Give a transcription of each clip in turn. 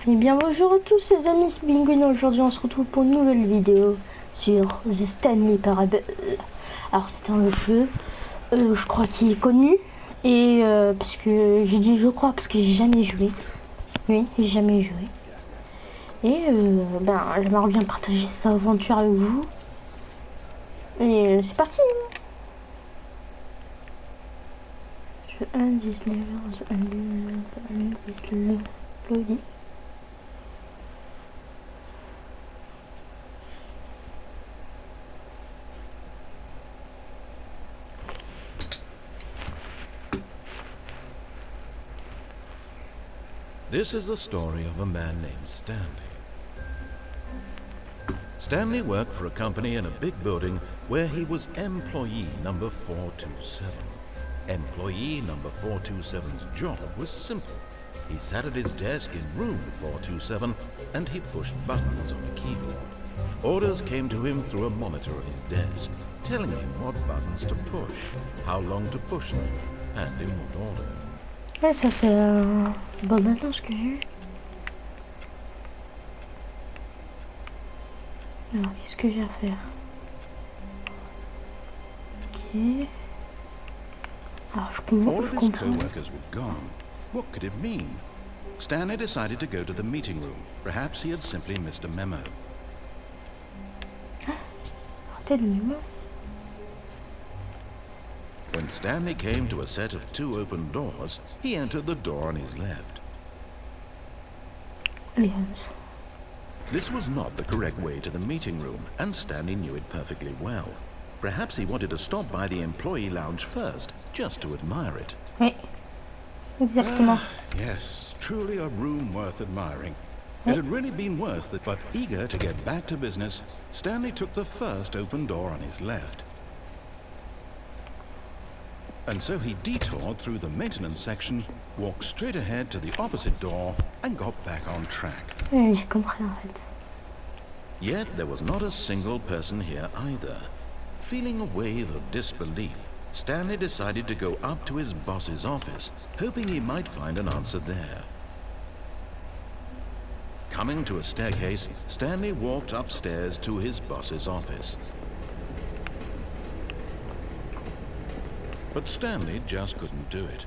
Et bien bonjour à tous les amis, c'est Binguin. Aujourd'hui on se retrouve pour une nouvelle vidéo sur The Stanley Parable. Alors c'est un jeu, je crois qu'il est connu. Et parce que j'ai dit je crois parce que j'ai jamais joué. Oui, j'ai jamais joué. Et j'aimerais bien partager cette aventure avec vous. Et c'est parti. Je indice le lobby. This is the story of a man named Stanley. Stanley worked for a company in a big building where he was employee number 427. Employee number 427's job was simple. He sat at his desk in room 427 and he pushed buttons on a keyboard. Orders came to him through a monitor at his desk, telling him what buttons to push, how long to push them, and in what order. Ouais, ça c'est bon attends ce que j'ai eu. Alors qu'est-ce que j'ai à faire? Ok. Alors je comprends. All of his co-workers were gone. What could it mean? Stanley decided to go to the meeting room. Perhaps he had simply missed a memo. Raté le numéro. When Stanley came to a set of two open doors, he entered the door on his left. Yes. This was not the correct way to the meeting room, and Stanley knew it perfectly well. Perhaps he wanted to stop by the employee lounge first, just to admire it. Oui, exactement. Yes, truly a room worth admiring. It had really been worth it, but eager to get back to business, Stanley took the first open door on his left. And so he detoured through the maintenance section, walked straight ahead to the opposite door, and got back on track. Oui, j'ai compris en fait. Yet there was not a single person here either. Feeling a wave of disbelief, Stanley decided to go up to his boss's office, hoping he might find an answer there. Coming to a staircase, Stanley walked upstairs to his boss's office. But Stanley just couldn't do it.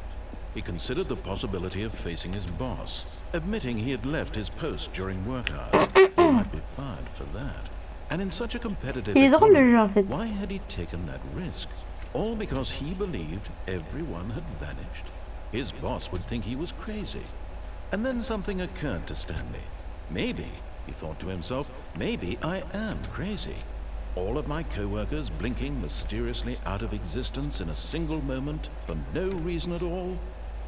He considered the possibility of facing his boss, admitting he had left his post during work hours. He might be fired for that. And in such a competitive economy, why had he taken that risk? All because he believed everyone had vanished. His boss would think he was crazy. And then something occurred to Stanley. Maybe, he thought to himself, maybe I am crazy. All of my co-workers blinking mysteriously out of existence in a single moment for no reason at all?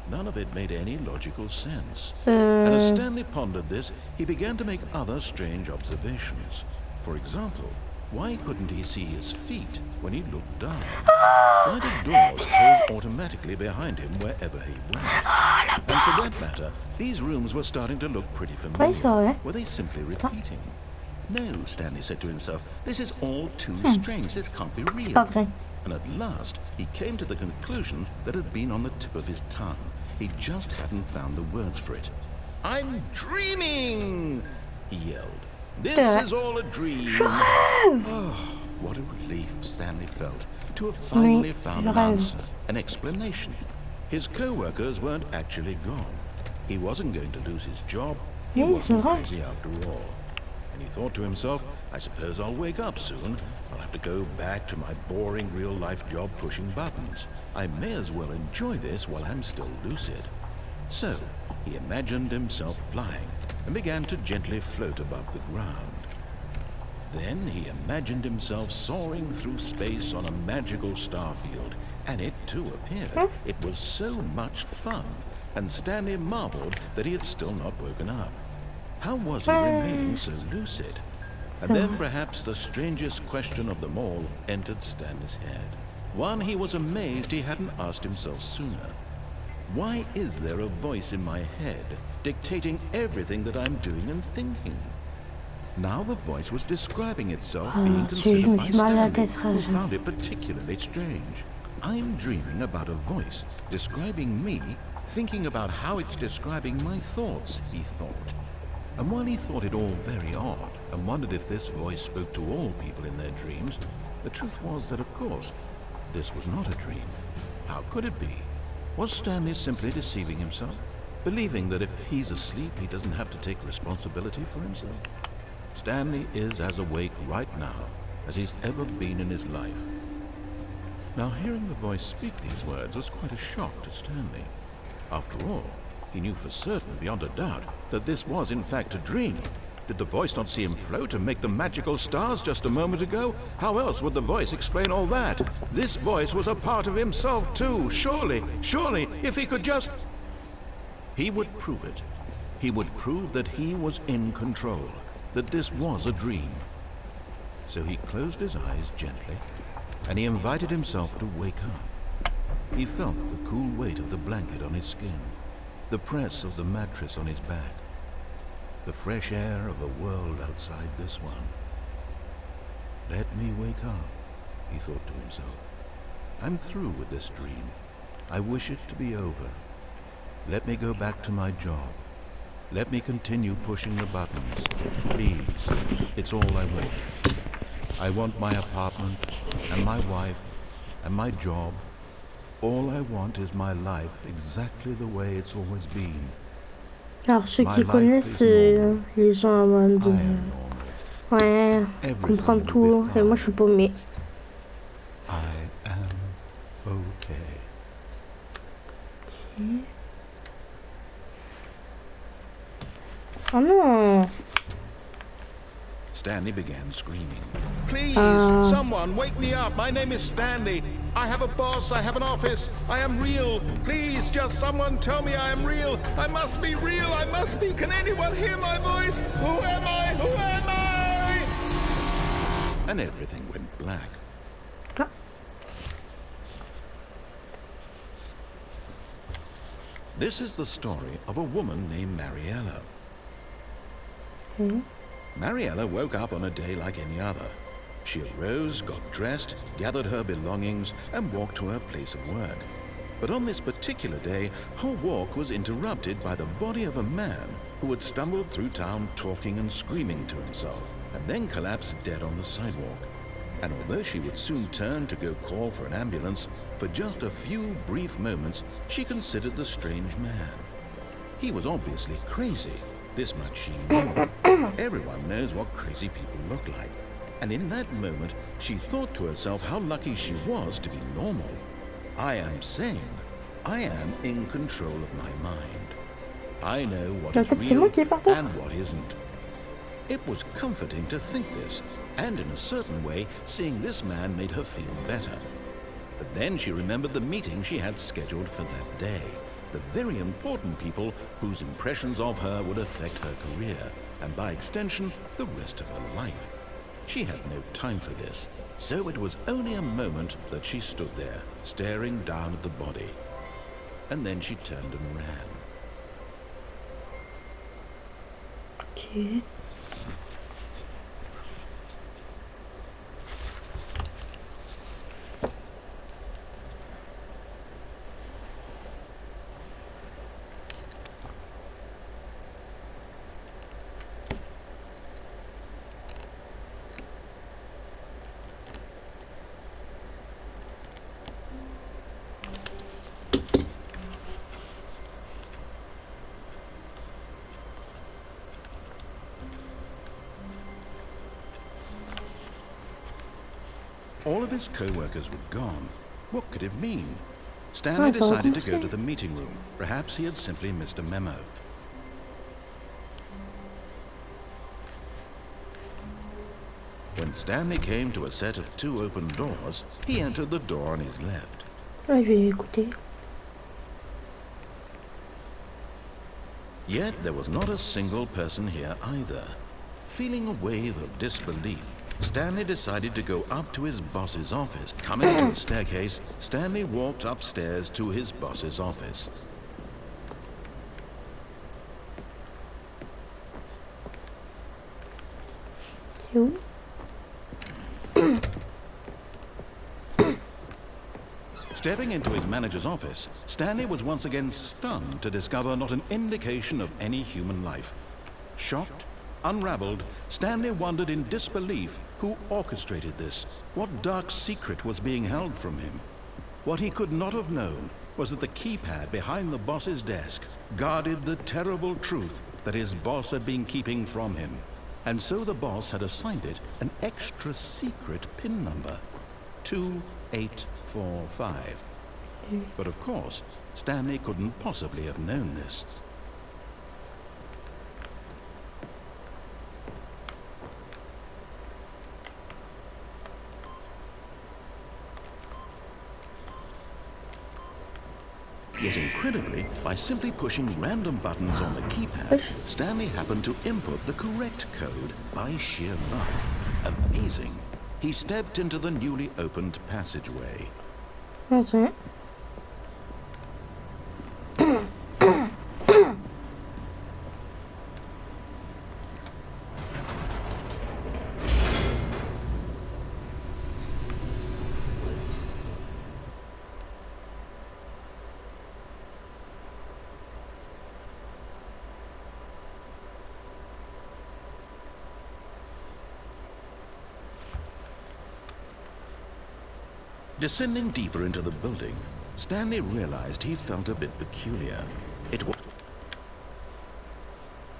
None of it made any logical sense. And as Stanley pondered this, he began to make other strange observations. For example, why couldn't he see his feet when he looked down? Why did doors close automatically behind him wherever he went? And for that matter, these rooms were starting to look pretty familiar. Were they simply repeating? No, Stanley said to himself, this is all too strange, this can't be real. And at last, he came to the conclusion that had been on the tip of his tongue. He just hadn't found the words for it. I'm dreaming, he yelled. This is all a dream. Oh, what a relief Stanley felt to have finally found an answer, an explanation. His co-workers weren't actually gone. He wasn't going to lose his job. He wasn't crazy after all. And he thought to himself, I suppose I'll wake up soon. I'll have to go back to my boring real-life job pushing buttons. I may as well enjoy this while I'm still lucid. So, he imagined himself flying and began to gently float above the ground. Then he imagined himself soaring through space on a magical starfield, and it too appeared. It was so much fun, and Stanley marveled that he had still not woken up. How was he remaining so lucid? And then perhaps the strangest question of them all entered Stanley's head. One he was amazed he hadn't asked himself sooner. Why is there a voice in my head dictating everything that I'm doing and thinking? Now the voice was describing itself being considered by Stanley, who found it particularly strange. I'm dreaming about a voice describing me, thinking about how it's describing my thoughts, he thought. And while he thought it all very odd and wondered if this voice spoke to all people in their dreams, the truth was that, of course, this was not a dream. How could it be? Was Stanley simply deceiving himself, believing that if he's asleep, he doesn't have to take responsibility for himself? Stanley is as awake right now as he's ever been in his life. Now, hearing the voice speak these words was quite a shock to Stanley. After all, he knew for certain, beyond a doubt, that this was in fact a dream. Did the voice not see him float and make the magical stars just a moment ago? How else would the voice explain all that? This voice was a part of himself too. Surely, if he could just... He would prove it. He would prove that he was in control, that this was a dream. So he closed his eyes gently, and he invited himself to wake up. He felt the cool weight of the blanket on his skin, the press of the mattress on his back, the fresh air of a world outside this one. Let me wake up, he thought to himself. I'm through with this dream. I wish it to be over. Let me go back to my job. Let me continue pushing the buttons. Please, it's all I want. I want my apartment, and my wife, and my job. All I want is my life exactly the way it's always been. Alors ceux qui connaissent, ils sont en mode... Ouais, comprendre tout, et moi je suis paumé. I am okay. Oh non! Stanley began screaming. Please, someone, wake me up. My name is Stanley. I have a boss. I have an office. I am real. Please, just someone tell me I am real. I must be real. I must be. Can anyone hear my voice? Who am I? Who am I? And everything went black. This is the story of a woman named Mariella. Mariella woke up on a day like any other. She arose, got dressed, gathered her belongings, and walked to her place of work. But on this particular day, her walk was interrupted by the body of a man who had stumbled through town talking and screaming to himself, and then collapsed dead on the sidewalk. And although she would soon turn to go call for an ambulance, for just a few brief moments, she considered the strange man. He was obviously crazy. This much she knew. Everyone knows what crazy people look like. And in that moment, she thought to herself how lucky she was to be normal. I am sane. I am in control of my mind. I know what is real and what isn't. It was comforting to think this, and in a certain way, seeing this man made her feel better. But then she remembered the meeting she had scheduled for that day. The very important people whose impressions of her would affect her career, and by extension, the rest of her life. She had no time for this, so it was only a moment that she stood there, staring down at the body. And then she turned and ran. Okay. All of his co-workers were gone. What could it mean? Stanley decided to go to the meeting room. Perhaps he had simply missed a memo. When Stanley came to a set of 2 open doors, he entered the door on his left. Je vais écouter. Yet there was not a single person here either. Feeling a wave of disbelief, Stanley decided to go up to his boss's office. Coming to a staircase, Stanley walked upstairs to his boss's office. Stepping into his manager's office, Stanley was once again stunned to discover not an indication of any human life. Shocked, unraveled, Stanley wondered in disbelief who orchestrated this, what dark secret was being held from him. What he could not have known was that the keypad behind the boss's desk guarded the terrible truth that his boss had been keeping from him. And so the boss had assigned it an extra secret PIN number, 2845. But of course, Stanley couldn't possibly have known this. Yet incredibly, by simply pushing random buttons on the keypad, Stanley happened to input the correct code by sheer luck. Amazing. He stepped into the newly opened passageway. That's it. Descending deeper into the building, Stanley realized he felt a bit peculiar. It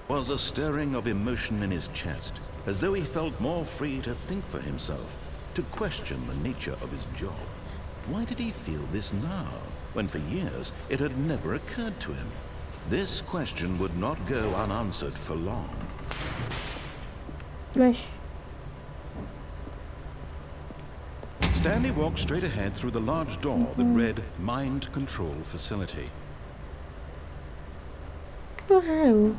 was a stirring of emotion in his chest, as though he felt more free to think for himself, to question the nature of his job. Why did he feel this now, when for years it had never occurred to him? This question would not go unanswered for long. Wesh. Stanley walked straight ahead through the large door that read Mind Control Facility. The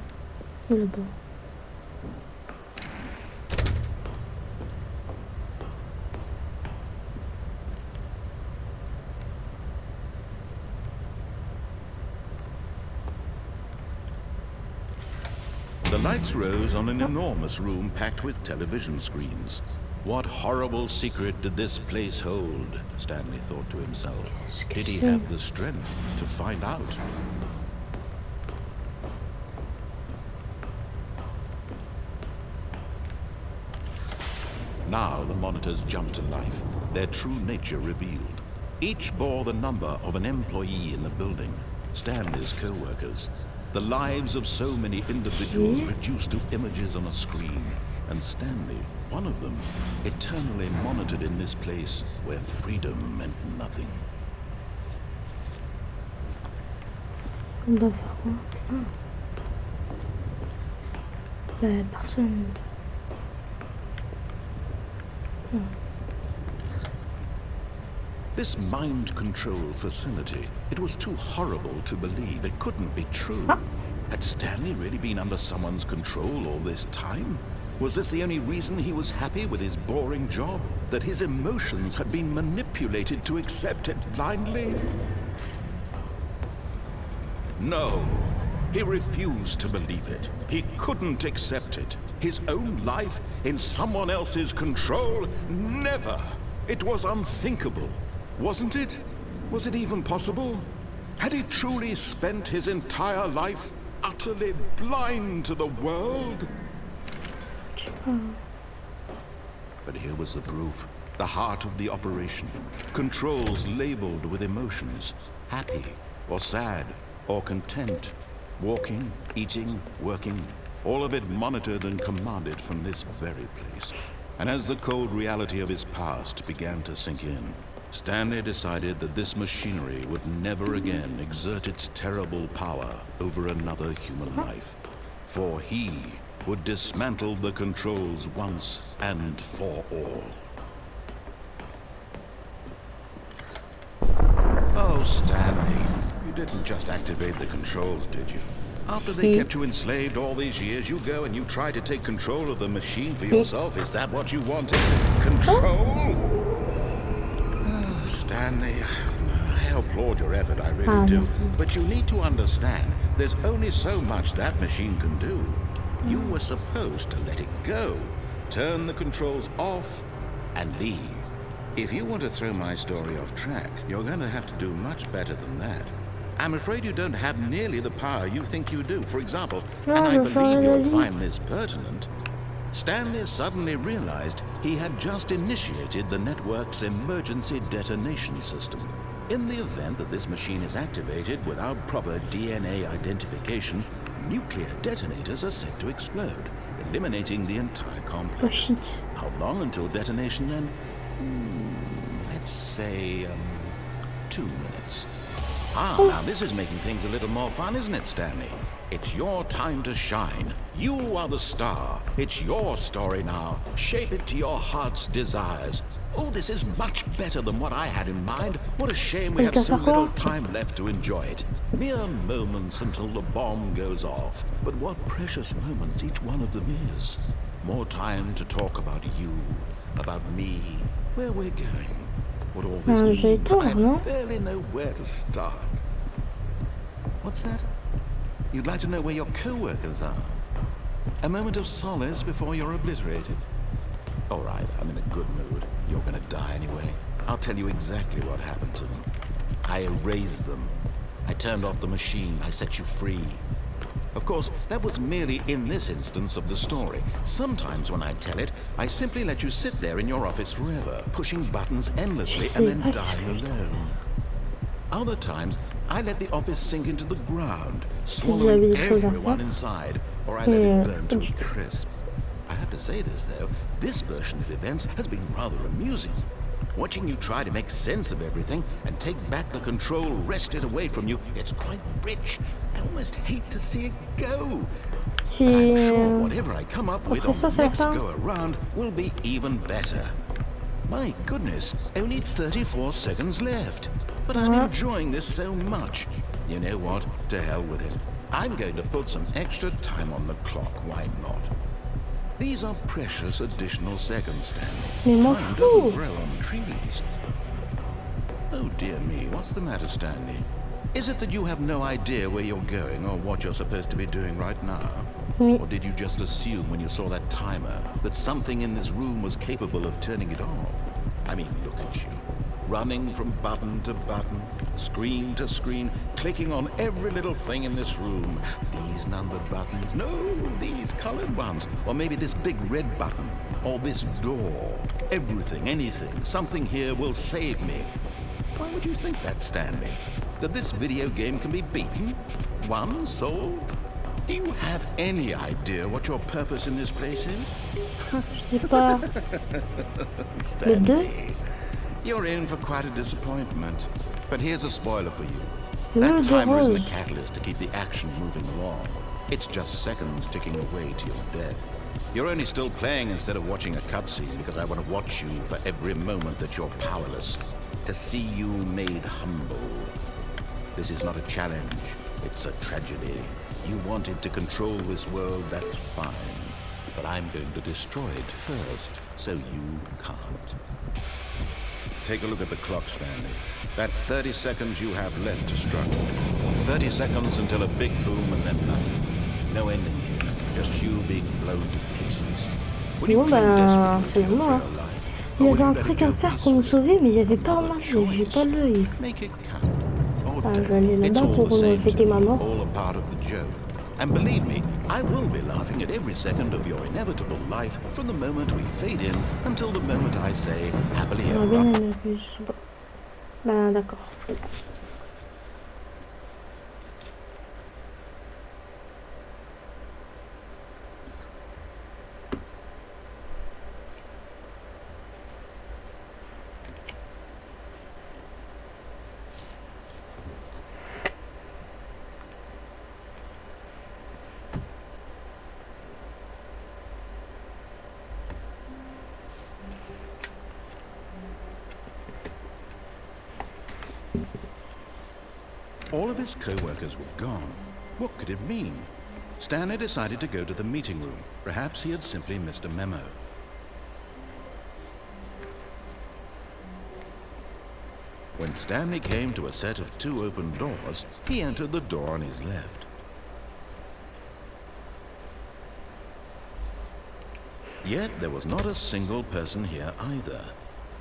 lights rose on an enormous room packed with television screens. What horrible secret did this place hold? Stanley thought to himself. Did he have the strength to find out? Now the monitors jumped to life, their true nature revealed. Each bore the number of an employee in the building, Stanley's co-workers. The lives of so many individuals reduced to images on a screen. And Stanley, one of them, eternally monitored in this place where freedom meant nothing. On doit faire quoi? Personne. This mind control facility, it was too horrible to believe. It couldn't be true. Had Stanley really been under someone's control all this time? Was this the only reason he was happy with his boring job? That his emotions had been manipulated to accept it blindly? No, he refused to believe it. He couldn't accept it. His own life in someone else's control? Never! It was unthinkable. Wasn't it? Was it even possible? Had he truly spent his entire life utterly blind to the world? But here was the proof, the heart of the operation. Controls labeled with emotions, happy or sad or content, walking, eating, working, all of it monitored and commanded from this very place. And as the cold reality of his past began to sink in, Stanley decided that this machinery would never again exert its terrible power over another human life. For he would dismantle the controls once and for all. Oh, Stanley, you didn't just activate the controls, did you? After they kept you enslaved all these years, you go and you try to take control of the machine for yourself. Is that what you wanted? Control? Oh, Stanley, I applaud your effort, I really do. But you need to understand, there's only so much that machine can do. You were supposed to let it go, turn the controls off, and leave. If you want to throw my story off track, you're going to have to do much better than that. I'm afraid you don't have nearly the power you think you do. For example, Non, and I je ferai believe la you'll vie. find this pertinent, Stanley suddenly realized he had just initiated the network's emergency detonation system. In the event that this machine is activated without proper DNA identification, nuclear detonators are set to explode, eliminating the entire complex. shit. How long until detonation then? Let's say, 2 minutes. Now this is making things a little more fun, isn't it, Stanley? It's your time to shine. You are the star. It's your story now. Shape it to your heart's desires. Oh, this is much better than what I had in mind. What a shame we have so little time left to enjoy it. Mere moments until the bomb goes off. But what precious moments each one of them is. More time to talk about you, about me, where we're going. What all this Je vais means, éteindre, I non? barely know where to start. What's that? You'd like to know where your co-workers are? A moment of solace before you're obliterated? All right, I'm in a good mood. You're gonna die anyway. I'll tell you exactly what happened to them. I erased them. I turned off the machine. I set you free. Of course, that was merely in this instance of the story. Sometimes when I tell it, I simply let you sit there in your office forever, pushing buttons endlessly and then dying alone. Other times, I let the office sink into the ground, swallowing everyone inside, or I let it burn to a crisp. I have to say this, though, this version of events has been rather amusing. Watching you try to make sense of everything and take back the control wrested away from you, it's quite rich. I almost hate to see it go. But I'm sure whatever I come up with on the next go-around will be even better. My goodness, only 34 seconds left. But I'm enjoying this so much. You know what? To hell with it. I'm going to put some extra time on the clock. Why not? These are precious additional seconds, Stanley. Time doesn't grow on trees. Oh dear me, what's the matter, Stanley? Is it that you have no idea where you're going or what you're supposed to be doing right now? Or did you just assume when you saw that timer that something in this room was capable of turning it off? I mean, look at you. Running from button to button, screen to screen, clicking on every little thing in this room. These numbered buttons, no, these colored ones. Or maybe this big red button, or this door. Everything, anything, something here will save me. Why would you think that, Stanley? That this video game can be beaten? Won? Solved? Do you have any idea what your purpose in this place is? Je sais pas. Le 2? You're in for quite a disappointment. But here's a spoiler for you. That timer isn't a catalyst to keep the action moving along. It's just seconds ticking away to your death. You're only still playing instead of watching a cutscene because I want to watch you for every moment that you're powerless. To see you made humble. This is not a challenge. It's a tragedy. You wanted to control this world, that's fine. But I'm going to destroy it first, so you can't. Take a look at the clock, Stanley. That's 30 seconds you have left to struggle. 30 seconds until a big boom and then nothing. No ending here. Just you being blown to pieces. Bon bah, c'est vraiment. Il y avait un truc à faire pour me sauver, mais j'avais pas en main, j'ai pas l'œil. Ah, je vais aller là-bas pour fêter ma mort. And believe me, I will be laughing at every second of your inevitable life from the moment we fade in until the moment I say happily ever after. Bah d'accord. All of his co-workers were gone. What could it mean? Stanley decided to go to the meeting room. Perhaps he had simply missed a memo. When Stanley came to a set of 2 open doors, he entered the door on his left. Yet there was not a single person here either.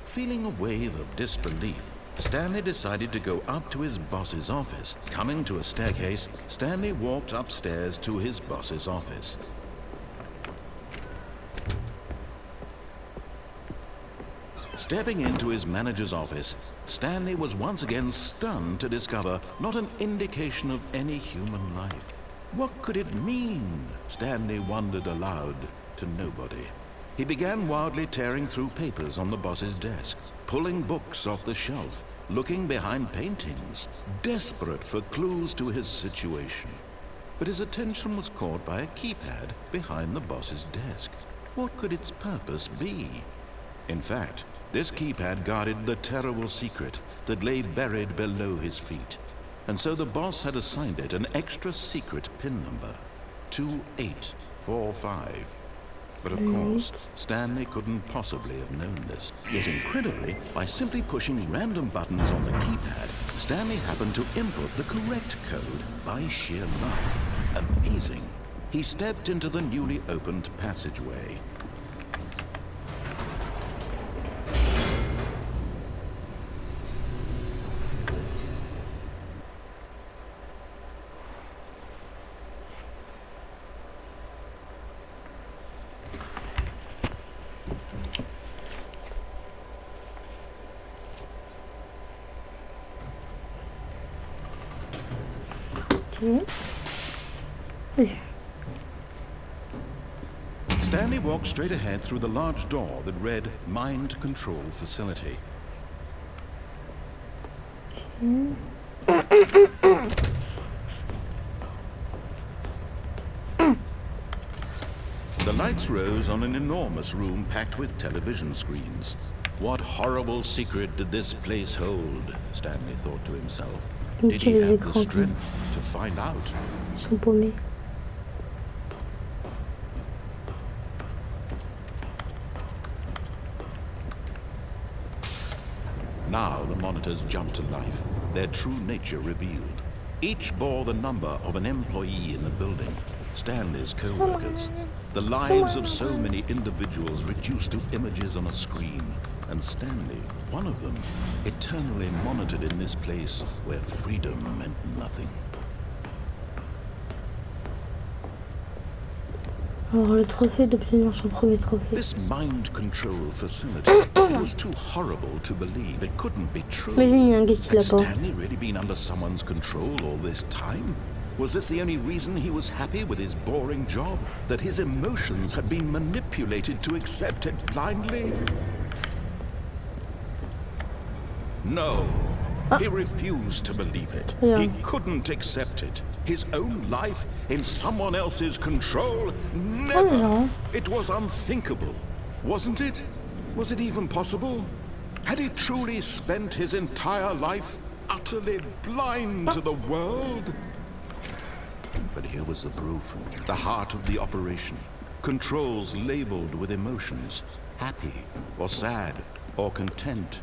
Feeling a wave of disbelief, Stanley decided to go up to his boss's office. Coming to a staircase, Stanley walked upstairs to his boss's office. Stepping into his manager's office, Stanley was once again stunned to discover not an indication of any human life. What could it mean? Stanley wondered aloud to nobody. He began wildly tearing through papers on the boss's desk, pulling books off the shelf, looking behind paintings, desperate for clues to his situation. But his attention was caught by a keypad behind the boss's desk. What could its purpose be? In fact, this keypad guarded the terrible secret that lay buried below his feet. And so the boss had assigned it an extra secret PIN number, 2845. But of course, Stanley couldn't possibly have known this. Yet incredibly, by simply pushing random buttons on the keypad, Stanley happened to input the correct code by sheer luck. Amazing. He stepped into the newly opened passageway. Stanley walked straight ahead through the large door that read Mind Control Facility. The lights rose on an enormous room packed with television screens. What horrible secret did this place hold? Stanley thought to himself. Did he have the strength to find out? Ils sont paumés. Now the monitors jumped to life, their true nature revealed. Each bore the number of an employee in the building, Stanley's co-workers. The lives of so many individuals reduced to images on a screen. And Stanley, one of them, eternally monitored in this place where freedom meant nothing. Alors le trophée d'obtenir son premier trophée. This mind control facility, it was too horrible to believe. It couldn't be true. Mais lui, il y a un gars qui Had l'a pas. Stanley really been under someone's control all this time? Was this the only reason he was happy with his boring job? That his emotions had been manipulated to accept it blindly? No. He refused to believe it. Yeah. He couldn't accept it. His own life in someone else's control? Never. no. It was unthinkable, wasn't it? Was it even possible? Had he truly spent his entire life utterly blind to the world? But here was the proof. The heart of the operation. Controls labeled with emotions. Happy or sad or content.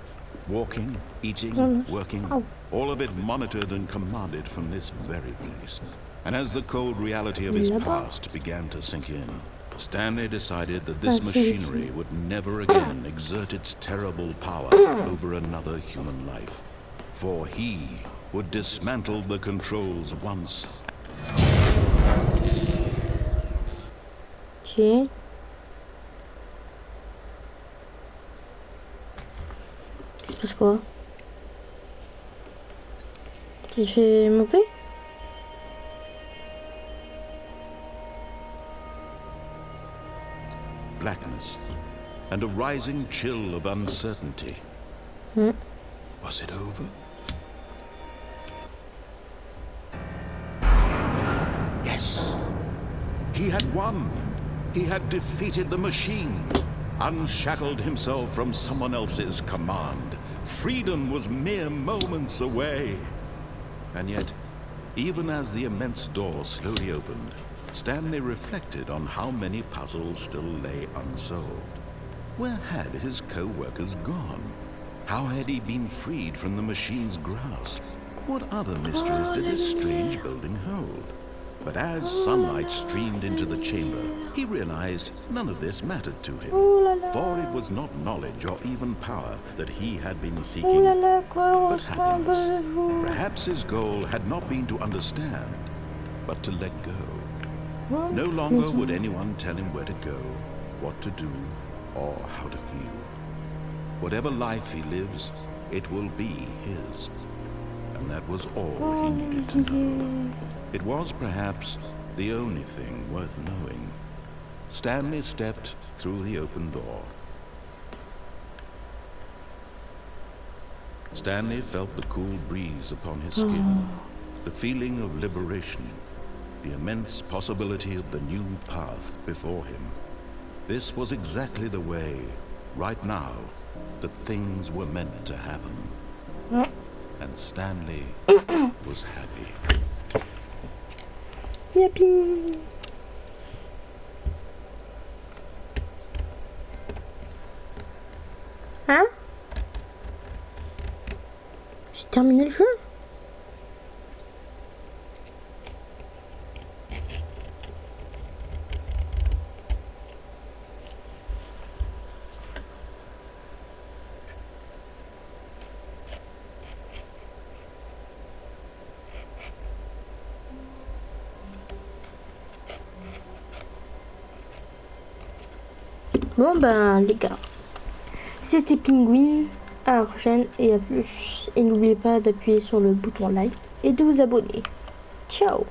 Walking, eating, working, all of it monitored and commanded from this very place. And as the cold reality of his past began to sink in, Stanley decided that this machinery would never again exert its terrible power over another human life. For he would dismantle the controls once. Ok. Il se passe quoi? J'ai fait monter? Blackness and a rising chill of uncertainty. Was it over? Yes. He had won. He had defeated the machine, unshackled himself from someone else's command. Freedom was mere moments away. And yet, even as the immense door slowly opened, Stanley reflected on how many puzzles still lay unsolved. Where had his co-workers gone? How had he been freed from the machine's grasp? What other mysteries did this strange building hold? But as sunlight streamed into the chamber, he realized none of this mattered to him, for it was not knowledge or even power that he had been seeking, but happiness. Perhaps his goal had not been to understand, but to let go. No longer would anyone tell him where to go, what to do, or how to feel. Whatever life he lives, it will be his. And that was all he needed to know. It was perhaps the only thing worth knowing. Stanley stepped through the open door. Stanley felt the cool breeze upon his skin, the feeling of liberation, the immense possibility of the new path before him. This was exactly the way, right now, that things were meant to happen. And Stanley was happy. Yippee! Hein? J'ai terminé le jeu? Bon ben les gars, c'était Penguin, à la prochaine et à plus. Et n'oubliez pas d'appuyer sur le bouton like et de vous abonner. Ciao!